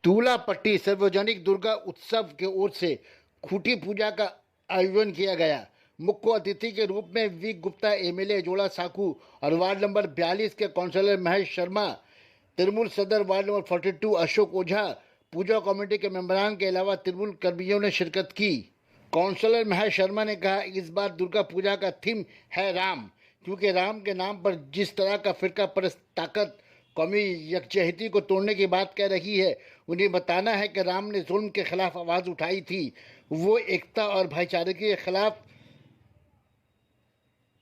दूल्हापट्टी सार्वजनिक दुर्गा उत्सव की ओर से खूंटी पूजा का आयोजन किया गया। मुख्य अतिथि के रूप में वी गुप्ता एमएलए जोड़ा साकू और वार्ड नंबर 42 के काउंसलर महेश शर्मा, तृणमूल सदर वार्ड नंबर 42 अशोक ओझा, पूजा कमेटी के मेंबरान के अलावा तृणमूल कर्मियों ने शिरकत की। काउंसलर महेश शर्मा ने कहा, इस बार दुर्गा पूजा का थीम है राम, क्योंकि राम के नाम पर जिस तरह का फिरका परस्त ताकत कौमी यकजहती को तोड़ने की बात कह रही है, उन्हें बताना है कि राम ने जुल्म के खिलाफ आवाज़ उठाई थी। वो एकता और भाईचारे के खिलाफ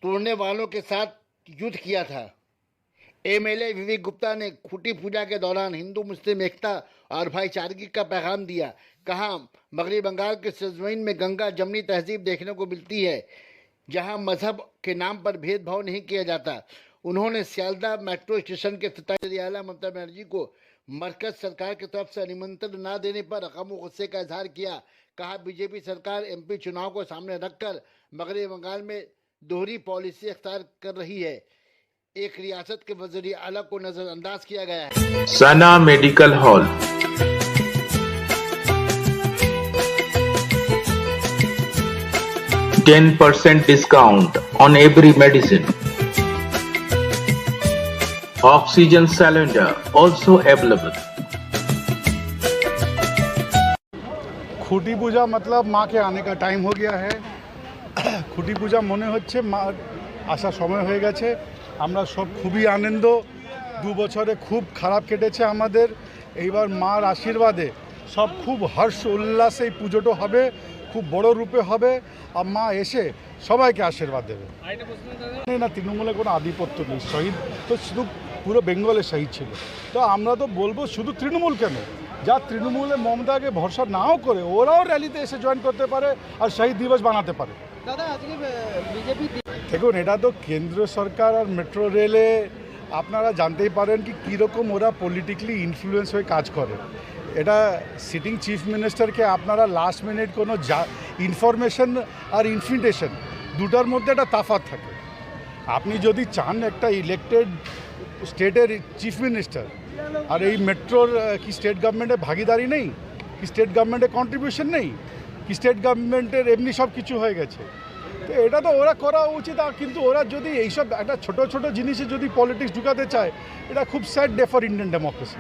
तोड़ने वालों के साथ युद्ध किया था। एमएलए विवेक गुप्ता ने खूंटी पूजा के दौरान हिंदू मुस्लिम एकता और भाईचारगी का पैगाम दिया। कहा, मगरबी बंगाल के सजवीन में गंगा जमनी तहजीब देखने को मिलती है, जहां मजहब के नाम पर भेदभाव नहीं किया जाता। उन्होंने सियालदह मेट्रो स्टेशन के आला ममता बनर्जी को मरकज सरकार की तरफ से निमंत्रण न देने पर गम गुस्से का इजहार किया। कहा, बीजेपी सरकार एमपी चुनाव को सामने रखकर मगरबी बंगाल में दोहरी पॉलिसी अख्तियार कर रही है। एक रियासत के वज़ीर आला को नजरअंदाज किया गया है। सना medical hall, %10 discount on every medicine. Oxygen cylinder also available. খুঁটি পূজা मतलब माँ के आने का टाइम हो गया है। খুঁটি পূজা মনে হচ্ছে মা আসার সময় হয়ে গেছে। আমরা সব খুবই আনন্দ। 2 বছরে খুব খারাপ কেটেছে আমাদের। এইবার মার আশীর্বাদে সব খুব হর্ষ উল্লাসে এই পুজোটা হবে, খুব বড় রূপে হবে। আর মা এসে সবাইকে আশীর্বাদ দেবে। না, তৃণমূলে কোনো আধিপত্য নেই। শহীদ তো শুধু পুরো বেঙ্গলে শহীদ ছিল। তো আমরা তো বলবো শুধু তৃণমূল কেন, যা তৃণমূলে মমতাকে ভরসা নাও করে ওরাও র্যালিতে এসে জয়েন করতে পারে আর শহীদ দিবস বানাতে পারে। দাদা, আজকে বিজেপি দেখুন, এটা তো কেন্দ্র সরকার আর মেট্রো রেলে আপনারা জানতেই পারেন কি কীরকম ওরা পলিটিক্যালি ইনফ্লুয়েন্স হয়ে কাজ করে। এটা সিটিং চিফ মিনিস্টারকে আপনারা লাস্ট মিনিট কোনো ইনফরমেশন আর ইনফিটেশন দুটার মধ্যে একটা তাফাৎ থাকে। আপনি যদি চান একটা ইলেক্টেড স্টেটের চিফ মিনিস্টার আর এই মেট্রোর কি স্টেট গভর্নমেন্টের ভাগিদারি নেই, কি স্টেট গভর্নমেন্টের কন্ট্রিবিউশন নেই, কি স্টেট গভর্নমেন্টের এমনি সব কিছু হয়ে গেছে। তো এটা তো ওরা করা উচিত। কিন্তু ওরা যদি এইসব একটা ছোট ছোট জিনিসে যদি পলিটিক্স ঢুকাতে চায়, এটা খুব sad day for Indian democracy.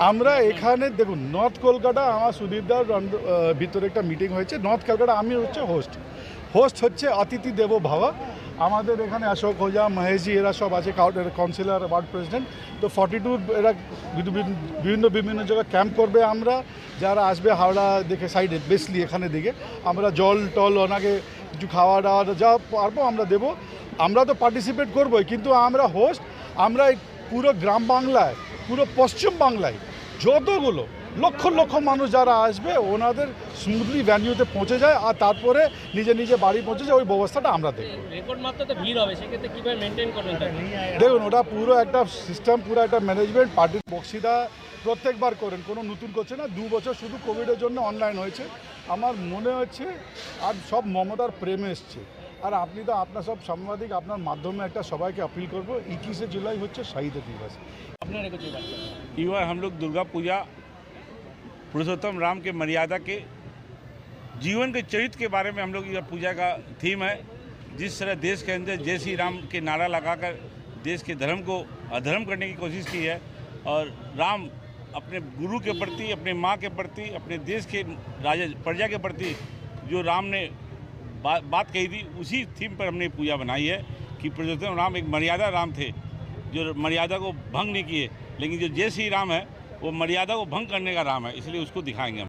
আমরা এখানে দেখুন, নর্থ কলকাতা আমার সুদীপদার ভিতরে একটা মিটিং হয়েছে। নর্থ কলকাতা আমি হচ্ছে হোস্ট হচ্ছে অতিথি দেবো ভাবা। আমাদের এখানে অশোক ওঝা, মহেশজি এরা সব আছে, কাউন্সিলর, ওয়ার্ড প্রেসিডেন্ট। তো 42 এরা বিভিন্ন জায়গায় ক্যাম্প করবে। আমরা যারা আসবে হাওড়া দেখে সাইডে বেসলি এখানে দিকে আমরা জল টল ওনাকে কিছু খাওয়া দাওয়া যা পারবো আমরা দেবো। আমরা তো পার্টিসিপেট করবোই, কিন্তু আমরা হোস্ট। আমরা পুরো গ্রাম বাংলায়, পুরো পশ্চিম বাংলায় যতগুলো লক্ষ লক্ষ মানুষ যারা আসবে ওনাদের স্মুথলি ভ্যানিউতে পৌঁছে যায় আর তারপরে নিজে বাড়ি পৌঁছে যায়, ওই ব্যবস্থাটা আমরা দেখব। দেখুন, ওটা পুরো একটা সিস্টেম, পুরো একটা ম্যানেজমেন্ট। পার্টির বক্সিদা প্রত্যেকবার করেন, কোনো নতুন করছে না। 2 বছর শুধু কোভিডের জন্য অনলাইন হয়েছে। আমার মনে হচ্ছে আর সব মমতার প্রেমে এসছে। আর আপনি তো আপনার সব সাংবাদিক, আপনার মাধ্যমে একটা সবাইকে আপিল করবো, 21 জুলাই হচ্ছে শহীদ দিবস। युवा हम लोग दुर्गा पूजा पुरुषोत्तम राम के मर्यादा के जीवन के चरित्र के बारे में हम लोग यह पूजा का थीम है। जिस तरह देश के अंदर जय श्री राम के नारा लगाकर देश के धर्म को अधर्म करने की कोशिश की है, और राम अपने गुरु के प्रति, अपने माँ के प्रति, अपने देश के राजा प्रजा के प्रति जो राम ने बात कही थी, उसी थीम पर हमने पूजा बनाई है कि पुरुषोत्तम राम एक मर्यादा राम थे, जो मर्यादा को भंग नहीं किए। लेकिन जो जय श्री राम है वो मर्यादा को भंग करने का राम है, इसलिए उसको दिखाएंगे हम।